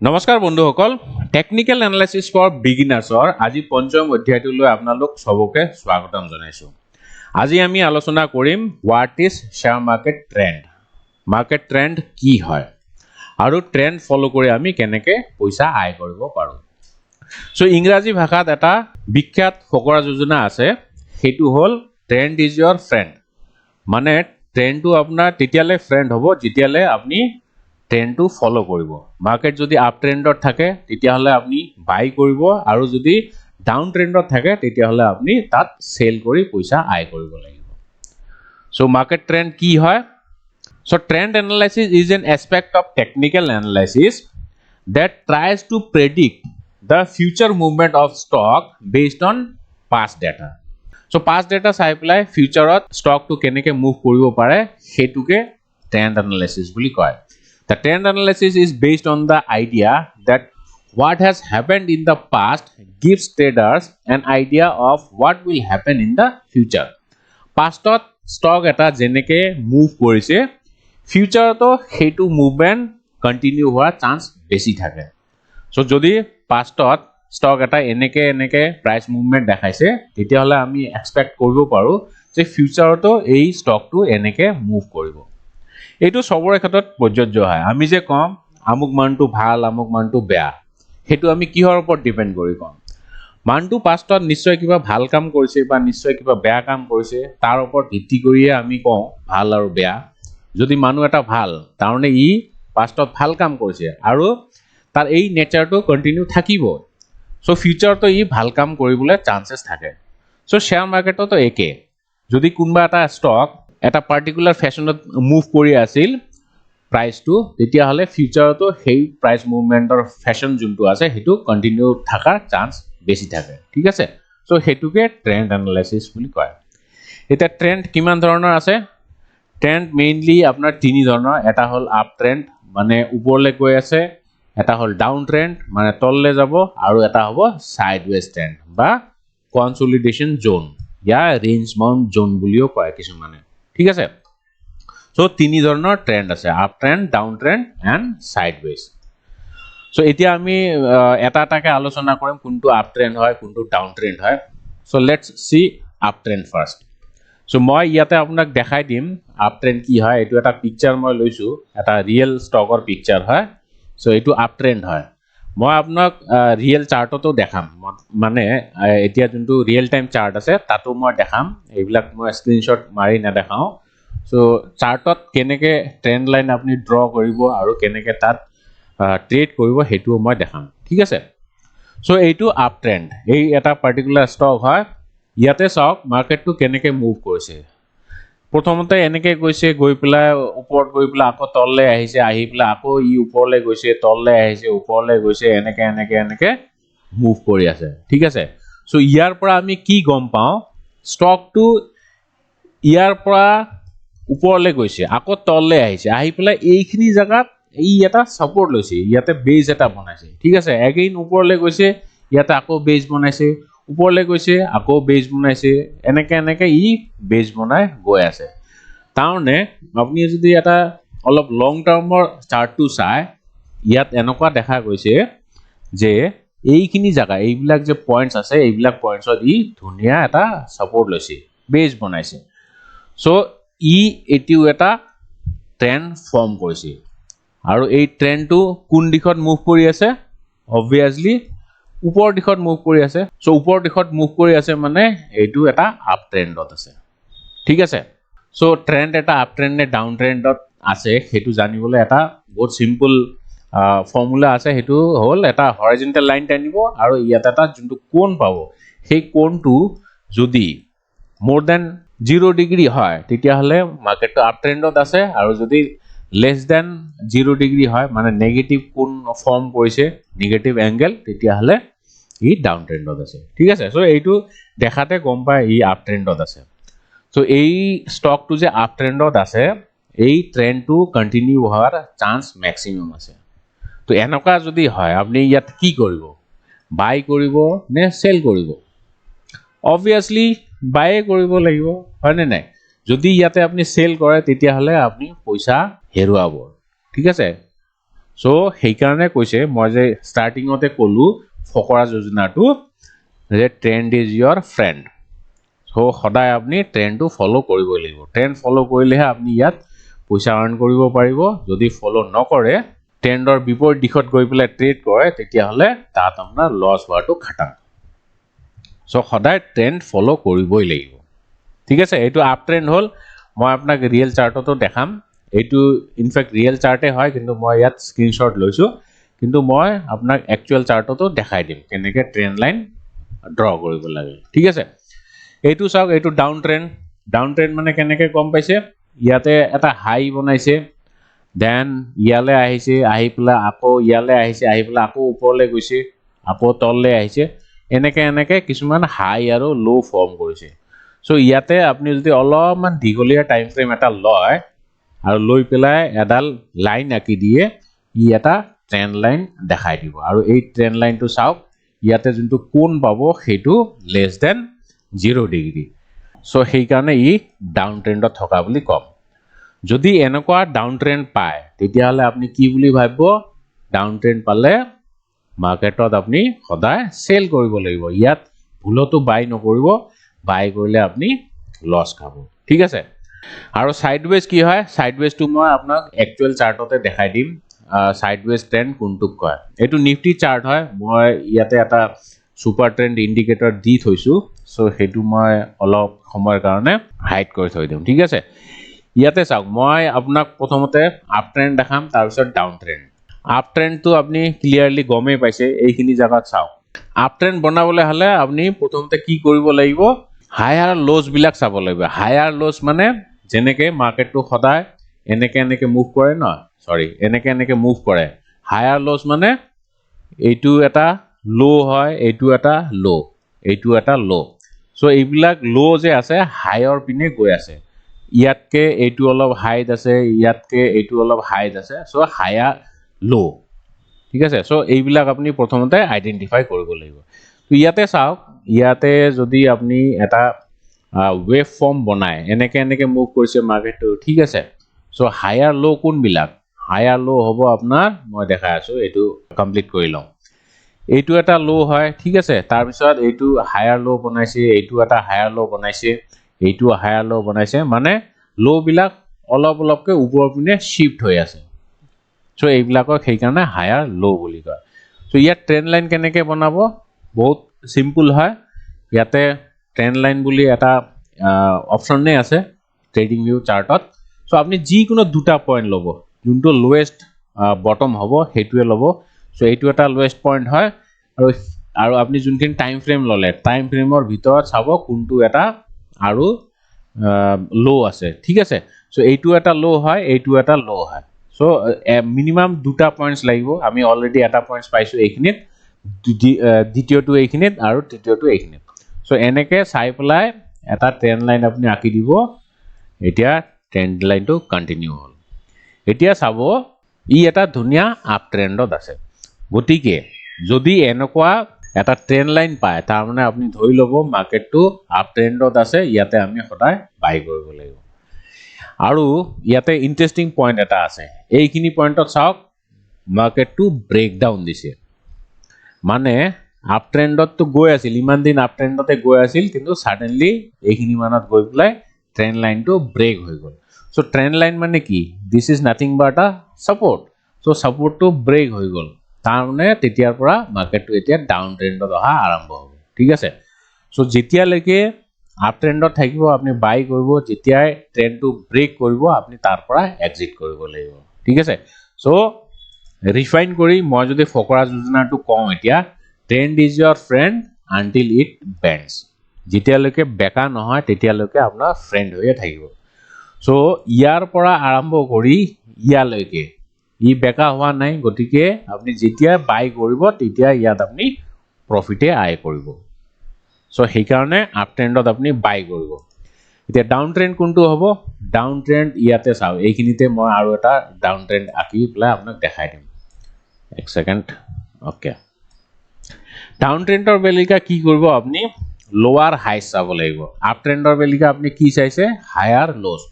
নমস্কাৰ বন্ধুসকল technical analysis for বিগিনাৰ্ছৰ আজি পঞ্চম অধ্যায়টোলৈ আপোনালোক সবকে স্বাগতম জনাইছো। আজি আমি আলোচনা কৰিম what is share market trend. Market trend কি হয় আৰু ট্ৰেন্ড ফলো কৰি আমি কেনেকৈ পইচা আয় কৰিব পাৰো। সো ইংৰাজী ভাষাত এটা বিখ্যাত ফকৰা যোজনা আছে, সেইটো হ'ল ট্ৰেন্ড ইজ ইয়োৰ ফ্ৰেন্ড। মানে ট্ৰেন্ডটো আপোনাৰ তেতিয়ালে ফ্ৰেন্ড হ'ব যেতিয়ালে আপুনি ট্ৰেন্ড টু ফলো কৰিব। মাৰ্কেট যদি আপ ট্ৰেন্ডত থাকে তেতিয়াহলে আপনি বাই কৰিব আৰু যদি ডাউন ট্ৰেন্ডত থাকে তেতিয়াহলে আপনি তাত সেল কৰি পইচা আয় কৰিব লাগিব। সো মার্কেট ট্রেন্ড কি হয়? So trend analysis is an aspect of technical analysis that tries to predict the future movement of stock based on past data. So past data চাই পেলাই ফিউচাৰত ষ্টকটো কেনেকৈ মুভ কৰিব পাৰে হেতুকে ট্রেন্ড এনালাইসিস বুলি কয়। The trend analysis is based on the idea that what has happened in the past gives traders an idea of what will happen in the future. Past stock eta jeneke move korise future to hetu movement continue howa chance beshi thake. So jodi past stock eta eneke price movement dekhaise tetia hole ami expect koribo paru je future to ei stock to eneke move koribo। এইটো সবৰে ক্ষেত্ৰত প্ৰযোজ্য হয়। আমি যে কম আমুক মানটো ভাল আমুক মানটো বেয়া, হেতু আমি কিহৰ ওপৰত ডিপেন্ড কৰি কম? মানটো পাষ্টত নিশ্চয় কিবা ভাল কাম কৰিছে বা নিশ্চয় কিবা বেয়া কাম কৰিছে, তাৰ ওপৰত ভিত্তি কৰিয়ে আমি কওঁ ভাল আৰু বেয়া। যদি মানুহ এটা ভাল তাৰমানে ই পাষ্টত ভাল কাম কৰিছে আৰু তাৰ এই নেচাৰটো কন্টিনিউ থাকিব, সো ফিউচাৰটো ই ভাল কাম কৰিবলৈ চান্সেছ থাকে। সো শেয়াৰ মাৰ্কেটতো একে, যদি কোনোবা এটা ষ্টক এটা পাৰ্টিকুলাৰ ফ্যাশনত মুভ কৰি আছিল প্ৰাইসটো তেতিয়াহলে ফিউচাৰতো সেই প্ৰাইস মুভমেন্টৰ ফ্যাশন যোনটো আছে হেতু কন্টিনিউ থাকাৰ চান্স বেছি থাকে। ঠিক আছে, সো হেতুকে ট্ৰেন্ড এনালাইসিস বুলি কয়। এটা ট্ৰেন্ড কিমান ধৰণৰ আছে? ট্ৰেন্ড মেইনলি আপোনাৰ তিনি ধৰণৰ। এটা হ'ল আপ ট্ৰেন্ড মানে ওপৰলৈ গৈ আছে, এটা হ'ল ডাউন ট্ৰেন্ড মানে তললৈ যাব, আৰু এটা হ'ব সাইডৱেজ ট্ৰেন্ড বা কনসলিডেশন জোন या ৰেঞ্জ বাউন্ড জোন বুলিও কয় কিছুমানে। ঠিক আছে, সো তিনি ধৰণৰ ট্ৰেন্ড আছে, up trend, down trend and sideways. So এতিয়া আমি এটা এটাকে আলোচনা কৰিম কোনটো আপ ট্রেন্ড হয় কোনটো ডাউন ট্রেন্ড হয়। So let's see up trend first. So মই ইয়াতে আপোনাক দেখাই দিম আপ ট্রেন্ড কি হয়। এটো এটা পিকচাৰ মই লৈছো, এটা ৰিয়েল ষ্টকৰ পিকচাৰ হয়। সো এটো আপ ট্ৰেন্ড হয়। মই আপোনাক ৰিয়েল চাৰ্টতো দেখাম, মানে এতিয়া যোনটো ৰিয়েল টাইম চাৰ্ট আছে তাতো মই দেখাম, এইবিলাক মই স্ক্ৰিনশ্বট মাৰি নেদেখাও। সো চাৰ্টত কেনেকৈ ট্ৰেন্ড লাইন আপুনি ড্ৰ কৰিব আৰু কেনেকৈ তাত ট্ৰেড কৰিব হেতুও মই দেখাম। ঠিক আছে, সো এইটো আপ ট্ৰেন্ড, এই এটা পাৰ্টিকুলাৰ ষ্টক হয়। ইয়াতে চাওক মাৰ্কেটটো কেনেকৈ মুভ কৰিছে। প্ৰথমতে এনেকৈ গৈছে, গৈ পেলাই ওপৰত গৈ পেলাই আকৌ তললৈ আহিছে, আহি পেলাই আকৌ ই ওপৰলৈ গৈছে, তললৈ আহিছে, ওপৰলৈ গৈছে, এনেকৈ মুভ কৰি আছে। ঠিক আছে, সো ইয়াৰ পৰা আমি কি গম পাওঁ? ষ্টকটো ইয়াৰ পৰা ওপৰলৈ গৈছে, আকৌ তললৈ আহিছে, আহি পেলাই এইখিনি জায়গাত ই এটা সাপোর্ট লৈছে, ইয়াতে বেজ এটা বনাইছে। ঠিক আছে, এগেইন ওপৰলৈ গৈছে, ইয়াতে আকৌ বেজ বনাইছে, ওপৰলৈ গৈছে আকৌ বেজ বনাইছে, এনেকৈ ই বেজ বনাই গৈ আছে। তাৰমানে আপুনি যদি এটা অলপ লং টাৰ্মৰ চাৰ্টটো চাই, ইয়াত এনেকুৱা দেখা গৈছে যে এইখিনি জায়গা, এইবিলাক যে পইণ্টছ আছে, এইবিলাক পইণ্টছত ই ধুনীয়া এটা সাপোর্ট লৈছে, বেজ বনাইছে। সো ই এটিও এটা ট্রেন্ড ফর্ম কৰিছে, আৰু এই ট্ৰেন্ডটো কোন দিশত মুভ কৰি আছে? অবভিয়াসলি ওপৰ দিশত মুভ কৰি আছে। সো ওপৰ দিশত মুভ কৰি আছে মানে এইটো এটা আপ ট্রেন্ডত আছে। ঠিক আছে, সো ট্রেন্ড এটা আপ ট্রেন্ড নে ডাউন ট্রেন্ডত আছে হেতু জানিবলৈ এটা বহুত সিম্পল ফৰ্মুলা আছে, হেতু হ'ল এটা হৰাইজন্টেল লাইন টানিব আৰু ইয়াত এটা যোনটো কোণ পাব, সেই কোণটো যদি মোৰ দেন 0 ডিগ্ৰী হয় তেতিয়াহলে মাৰ্কেটটো আপ ট্ৰেন্ডত আছে, আৰু যদি লেস দেন 0 ডিগ্ৰী হয় মানে নেগেটিভ কোণ ফৰ্ম কৰিছে, নেগেটিভ এংগেল, তেতিয়াহলে ই ডাউন ট্রেন্ডত আছে। ঠিক আছে, সো এইটো দেখাতে গম পায় ই আপ ট্রেন্ডত আছে। সো এই ষ্টকটো যে আপ ট্রেন্ডত আছে, এই ট্রেন্ডটো কন্টিনিউ হোৱাৰ চান্স ম্যাক্সিমাম আছে। তো এনেকুৱা যদি হয় আপনি ইয়াত কি কৰিব? বাই কৰিব নে সেল কৰিব? অবভিয়াসলি বাই কৰিব লাগিব, হয় নে নাই? যদি ইয়াতে আপনি সেল কৰে তেতিয়াহলে আপনি পইচা হেৰুৱাব। ঠিক আছে, সো সেইকাৰণে কৈছে মই যে ষ্টাৰ্টিংতে ক'লো ফকৰা যোজনাটো যে trend is your friend so সদায় আপুনি ট্ৰেন্ডটো ফলো কৰিব লাগিব ট্ৰেন্ড ফলো কৰিলেহে আপুনি ইয়াত পইচা আৰ্ন কৰিব পাৰিব যদি ফলো নকৰে ট্ৰেন্ডৰ বিপৰীত দিশত গৈ পেলাই ট্ৰেড কৰে তেতিয়া হলে তাত আপোনাৰ লছ হোৱাটো খাটাং সো সদায় ট্ৰেন্ড ফলো কৰিবই লাগিব ঠিক আছে এইটো আপ ট্ৰেন্ড হল মই আপোনাক ৰিয়েল চাৰ্টতো দেখাম এইটো ইনফ্যাক্ট ৰিয়েল চাৰ্টে হয় কিন্তু মই ইয়াত স্ক্ৰিনশ্বট লৈছো কিন্তু মই আপোনাক একচুয়াল চাৰ্টতো দেখাই দিম কেনেকৈ ট্ৰেন্ড লাইন ড্ৰ কৰিব লাগে ঠিক আছে এইটো চাওক এইটো ডাউন ট্ৰেন্ড মানে কেনেকৈ গম পাইছে ইয়াতে এটা হাই বনাইছে দেন ইয়ালে আহিছে আহি পেলাই আকৌ ইয়ালে আহিছে আহি পেলাই আকৌ ওপৰলৈ গৈছে আকৌ তললে আহিছে এনেকে কিছুমান হাই আৰু লো ফৰ্ম কৰিছে সো ইয়াতে আপুনি যদি অলপমান দীঘলীয়া টাইম ফ্ৰেম এটা লয় আৰু লৈ পেলাই এডাল লাইন আঁকি দিয়ে ই এটা ট্ৰেন্ড লাইন দেখাই দিব আৰু এই ট্ৰেন্ড লাইনটো চাওক ইয়াতে যোনটো কোণ পাব সেইটো লেছ দেন 0 ডিগ্ৰী সো সেই কাৰণে ই ডাউন ট্ৰেন্ডত থকা বুলি কম যদি এনেকুৱা ডাউন ট্ৰেন্ড পায় তেতিয়া হলে আপুনি কি বুলি ভাবিব ডাউন ট্ৰেন্ড পালে মাৰ্কেটত আপুনি সদায় সেল কৰিব লাগিব ইয়াত ভুলতো বাই নকৰিব বাই কৰিলে আপুনি লছ খাব ঠিক আছে আৰু সাইডৱেজ কি হয় সাইডৱেজটো মই আপোনাক একচুয়াল চাৰ্টতে দেখাই দিম সাইডৱেজ ট্ৰেন্ড কোনটোক কয় এটো নিফটি চাৰ্ট হয় মই ইয়াতে এটা সুপাৰ ট্ৰেন্ড ইন্ডিকেটৰ দি থৈছো সো হেতু মই অলপ সময়ৰ কাৰণে হাইড কৰি থৈ দিম ঠিক আছে ইয়াতে চাওক মই আপোনাক প্ৰথমতে আপ ট্ৰেন্ড দেখাম তাৰ পিছত ডাউন ট্ৰেন্ড আপ ট্ৰেন্ডটো আপুনি ক্লিয়াৰলি গমে পাইছে এইখিনি জায়গাত চাওক আপ ট্ৰেন্ড বনাবলৈ হলে আপুনি প্ৰথমতে কি কৰিব লাগিব হায়াৰ লস বিলাক চাব লাগিব হায়াৰ লস মানে যেনেকে মাৰ্কেটটো সদায় এনেকে মুভ কৰে ন সৰি এনেকে মুভ কৰে হায়াৰ লস মানে এইটো এটা লো হয় এইটো এটা লো এইটো এটা লো সো এইবিলাক লো যে আছে হায়াৰ পিনে গৈ আছে ইয়াতকে এইটো অলপ হাইট আছে ইয়াতকে এইটো অলপ হাইট আছে সো হায়াৰ লো ঠিক আছে সো এইবিলাক আপুনি প্ৰথমতে আইডেন্টিফাই কৰিব লাগিব তো ইয়াতে চাওক ইয়াতে যদি আপুনি এটা ওয়েভ ফৰ্ম বনায় এনেকে মুভ কৰিছে মাৰ্কেটটো ঠিক আছে সো হায়াৰ লো কোনবিলাক হায়াৰ লো হ'ব আপোনাৰ মই দেখাই আছো এইটো কমপ্লিট কৰি লওঁ এইটো এটা লো হয় ঠিক আছে তাৰ পিছত এইটো হায়াৰ লো বনাইছে এইটো এটা হায়াৰ লো বনাইছে এইটো হায়াৰ লো বনাইছে মানে লো বিলাক অলপকে ওপৰৰ পিনে শিফট হৈ আছে সো এইবিলাকক সেই কাৰণে হায়াৰ লো বুলি কয় সো ইয়াত ট্ৰেন্ড লাইন কেনেকে বনাব বহুত সিম্পল হয় ইয়াতে ট্ৰেন্ড লাইন বুলি এটা অপচনে আছে ট্ৰেডিং ভিউ চাৰ্টত সো আপুনি যি কোনো দুটা পইণ্ট ল'ব যোনটো লোৱেষ্ট বটম হ'ব হেতুৱে ল'ব সো এইটো এটা লোৱেষ্ট পইণ্ট হয় আৰু আপুনি যোনখিনি টাইম ফ্ৰেম ললে টাইম ফ্ৰেমৰ ভিতৰত চাব কোনটো এটা আৰু লো আছে ঠিক আছে সো এইটো এটা লো হয় এইটো এটা লো হয় সো মিনিমাম দুটা পইণ্টস লাগিব আমি অলৰেডি এটা পইণ্টস পাইছো এইখিনিত দ্বিতীয়টো এইখিনিত আৰু তৃতীয়টো এইখিনিত সো এনেকে চাই পেলাই এটা ট্ৰেন্ড লাইন আপুনি আঁকি দিব এতিয়া ট্ৰেন্ড লাইনটো কন্টিনিউ হ'ল এতিয়া চাব ই এটা ধুনিয়া আপ ট্ৰেন্ডত আছে গতিকে যদি এনেকুৱা এটা ট্ৰেন্ড লাইন পায় তাৰ মানে আপুনি ধৰি লব মাৰ্কেটটো আপ ট্ৰেন্ডত আছে ইয়াতে আমি সদায় বাই কৰিব লাগিব আৰু ইয়াতে ইন্টাৰেস্টিং পইণ্ট এটা আছে এইখিনি পইণ্টত চাওক মাৰ্কেটটো ব্ৰেকডাউন দিছে মানে আপ ট্ৰেন্ডত তো গৈ আছিল ইমান দিন আপ ট্ৰেন্ডতে গৈ আছিল কিন্তু সাডেনলি এইখিনি মানত গৈ পেলাই ট্ৰেন্ড লাইনটো ব্ৰেক হৈ গল সো ট্ৰেন্ড লাইন মানে কি দিস ইজ নাথিং বাট আ সাপোৰ্ট সো সাপোৰ্টটো ব্ৰেক হৈ গল তাৰ মানে তেতিয়াৰ পৰা মাৰ্কেটটো এতিয়া ডাউন ট্ৰেন্ডত অহা আৰম্ভ হ'ব ঠিক আছে সো যেতিয়ালৈকে আপ ট্ৰেন্ডত থাকিব আপুনি বাই কৰিব যেতিয়াই ট্ৰেন্ডটো ব্ৰেক কৰিব আপুনি তাৰ পৰা এক্সিট কৰিব লাগিব ঠিক আছে সো ৰিফাইন কৰি মই যদি ফকৰা যোজনাটো কওঁ এতিয়া trend is your friend until it bends যেতিয়ালৈকে বেকা নহয় তেতিয়ালৈকে আপোনাৰ ফ্ৰেন্ড হৈয়ে থাকিব সো ইয়াৰ পৰা আৰম্ভ কৰি ইয়ালৈকে ই বেকা হোৱা নাই গতিকে আপুনি যেতিয়া বাই কৰিব তেতিয়া ইয়াত আপুনি প্ৰফিটে আয় কৰিব সো সেই কাৰণে আপ ট্ৰেন্ডত আপুনি বাই কৰিব এতিয়া ডাউন ট্ৰেন্ড কোনটো হ'ব ডাউন ট্ৰেন্ড ইয়াতে চাও এইখিনিতে মই আৰু এটা ডাউন ট্ৰেন্ড আঁকি পেলাই আপোনাক দেখাই দিম এক সেকেন্ড ওকে ডাউন ট্ৰেন্ডৰ বেলিকা কি কৰিব আপুনি লোৱাৰ হাই চাব লাগিব আপ ট্ৰেন্ডৰ বেলিকা আপুনি কি চাইছে হায়াৰ লোস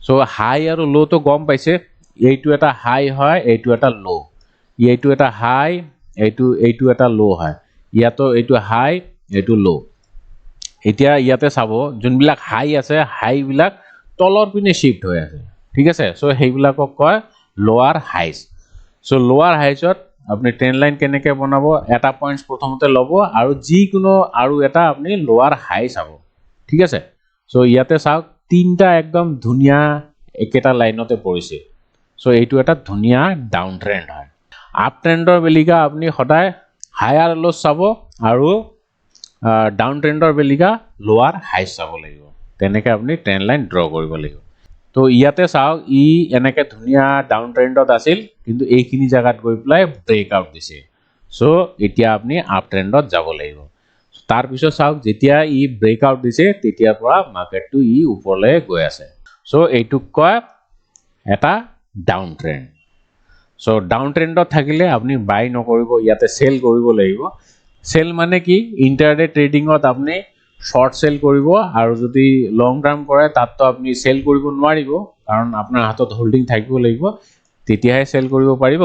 সো হাই আৰু লো তো গম পাইছে এইটো এটা হাই হয় এইটো এটা লো এইটো এটা হাই এইটো এটা লো হয় ইয়াতো এইটো হাই এইটো লো এতিয়া ইয়াতে চাব যোনবিলাক হাই আছে হাই বিলাক তলৰ পিনে শিফট হৈ আছে ঠিক আছে সো সেইবিলাকক কয় লোৱাৰ হাইজ সো লোৱাৰ হাইজত আপনি ট্ৰেন্ড লাইন কেনেকে বনাবো এটা পয়েন্টস প্ৰথমতে লব আৰু যিকোনো আৰু এটা আপনি লোৱাৰ হাই চাব ঠিক আছে সো ইয়াতে চাওক তিনটা একদম ধুনিয়া একেটা লাইনতে পৰিছে সো এইটো এটা ধুনিয়া ডাউন ট্ৰেন্ড হয় আপ ট্ৰেন্ডৰ বেলিকা আপনি সদায় হায়াৰ লো চাব আৰু ডাউন ট্ৰেন্ডৰ বেলিকা লোৱাৰ হাই চাব লাগিব তেনেকে আপনি ট্ৰেন্ড লাইন ড্ৰ কৰিব লাগিব তো ইয়াতে চাওক ই এনেকে ধুনিয়া ডাউন ট্রেন্ডত আছিল কিন্তু এইখিনি জায়গাত গৈ প্লাই ব্রেকআউট দিছে সো এতিয়া আপনি আপ ট্রেন্ডত যাব লাগিব তাৰ পিছত চাওক যেতিয়া ই ব্ৰেকআউট দিছে তেতিয়াৰ পৰা মাৰ্কেটটো ই ওপৰলৈ গৈ আছে সো এইটো কয় এটা ডাউন ট্ৰেন্ড সো ডাউন ট্ৰেন্ডত থাকিলে আপনি বাই নকৰিব ইয়াতে সেল কৰিব লাগিব সেল মানে কি ইন্টাৰডে ট্ৰেডিংত আপনি শৰ্ট সেল কৰিব আৰু যদি লং টাৰ্ম কৰে তাততো আপনি সেল কৰিব নোৱাৰিব কাৰণ আপোনাৰ হাতত হোল্ডিং থাকিব লাগিব তেতিয়াহে সেল কৰিব পাৰিব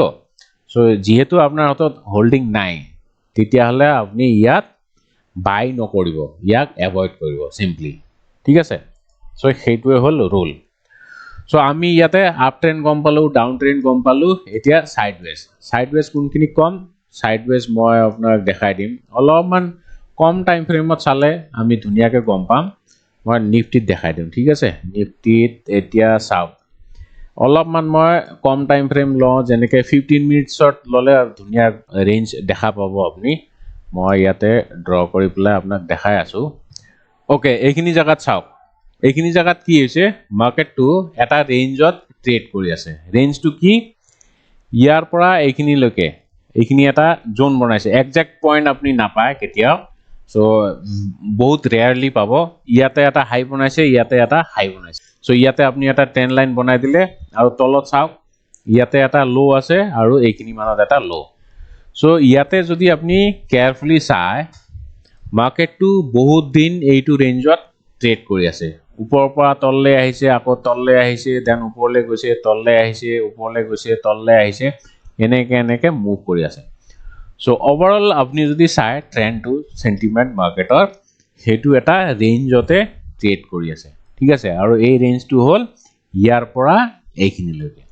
সো যেহেতু আপোনাৰ হাতত হোল্ডিং নাই তেতিয়া হলে আপনি ইয়াত বাই নকৰিব ইয়াক এভয়েড কৰিব সিম্পলি ঠিক আছে সো সেইটোৱে হল রুল সো আমি ইয়াতে আপ ট্রেন্ড গম পালো ডাউন ট্রেন্ড গম পালো এতিয়া সাইডওয়েজ কোনখিনি কম সাইডওয়েজ মই আপোনাক দেখাই দিম অলপমান কম টাইম ফ্রেমত চালে আমি ধুনিয়াকে গম পাম মই নিফটিত দেখাই দিম ঠিক আছে নিফটিত এতিয়া চাও অলপমান মই কম টাইম ফ্রেম ল যেনেকে 15 মিনিটছত ললে ধুনিয়া ৰেঞ্জ দেখা পাব আপুনি মই ইয়াতে ড্ৰ কৰি পেলাই আপোনাক দেখাই আছো ওকে এইখিনি জায়গাত চাওক এইখিনি জায়গাত কি হৈছে মার্কেটটো এটা ৰেঞ্জত ট্ৰেড কৰি আছে ৰেঞ্জটো কি ইয়াৰ পৰা এইখিনি লৈকে এইখিনি এটা জোন বনাইছে এক্সাক্ট পয়েন্ট আপনি নাপায় কেতিয়াও সো বহুত ৰেয়াৰলি পাব ইয়াতে এটা হাই বনাইছে ইয়াতে এটা হাই বনাইছে সো ইয়াতে আপনি এটা ট্রেন্ড লাইন বনাই দিলে আৰু তলত চাওক ইয়াতে এটা লো আছে আৰু এইখিনি মানত এটা লো সো ইয়াতে যদি আপনি কেয়াৰফুলি চাই মাৰ্কেটটো বহুত দিন এইটো ৰেঞ্জত ট্ৰেড কৰি আছে ওপৰৰ পৰা তললে আহিছে আকৌ তললে আহিছে দেন ওপৰলে গৈছে তললে আহিছে ওপৰলে গৈছে তললে আহিছে এনেকে মুভ কৰি আছে সো ওভাৰঅল আপনি যদি চাই ট্ৰেন্ড টু সেন্টিমেন্ট মাৰ্কেটৰ হেতু এটা ৰেঞ্জতে ট্ৰেড কৰি আছে ঠিক আছে আৰু এই ৰেঞ্জটো হল ইয়াৰ পৰা এইখিনি লৈকে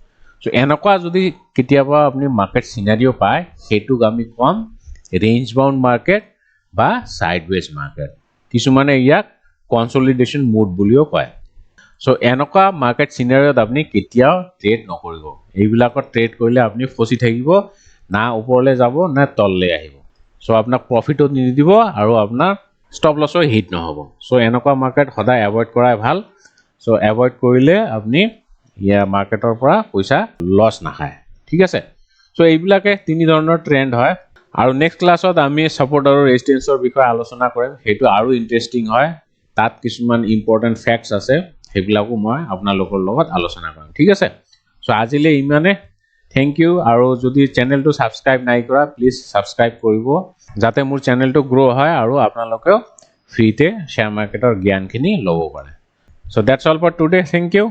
সো এনেকুৱা যদি কেতিয়াবা আপনি মাৰ্কেট সিনাৰিও পায় হেতুক আমি কম ৰেঞ্জ বাউন্ড মাৰ্কেট বা সাইডওয়েজ মাৰ্কেট কিছুমানে ইয়াক কনসলিডেশন মোড বুলিও কয় সো এনেকুৱা মাৰ্কেট সিনাৰিওত আপনি কেতিয়াও ট্ৰেড নকৰিব এইবিলাকত ট্ৰেড কৰিলে আপনি ফসি থাকিব না ওপৰলে যাব না তললে আহিব সো আপোনাক প্ৰফিটও নিদিব আৰু আপোনাৰ স্টপ লছৰ হিট নহব সো এনেকুৱা মাৰ্কেট সদায় এভয়েড কৰাই ভাল সো এভয়েড কৰিলে আপনি ইয়া মাৰ্কেটৰ পৰা পইচা লছ নাখায় ঠিক আছে সো এইবিলাকে তিনি ধৰণৰ ট্ৰেন্ড হয় আৰু নেক্সট ক্লাছত আমি সাপোৰ্ট আৰু ৰেজিস্ট্যান্সৰ বিষয়ে আলোচনা কৰিম হেতু আৰু ইন্টাৰেস্টিং হয় তাত কিছুমান ইম্পৰ্টেন্ট ফ্যাক্টস আছে সেইবিলাকো মই আপোনালোকৰ লগত আলোচনা কৰিম ঠিক আছে সো আজিলে ইমানে থ্যাংক ইউ আৰু যদি চেনেলটো সাবস্ক্ৰাইব নাই কৰা প্লিজ সাবস্ক্ৰাইব কৰিব যাতে মোৰ চেনেলটো গ্ৰো হয় আৰু আপোনালোকেও ফ্ৰীতে শেয়াৰ মাৰ্কেটৰ জ্ঞানখিনি লব পাৰে so that's all for today thank U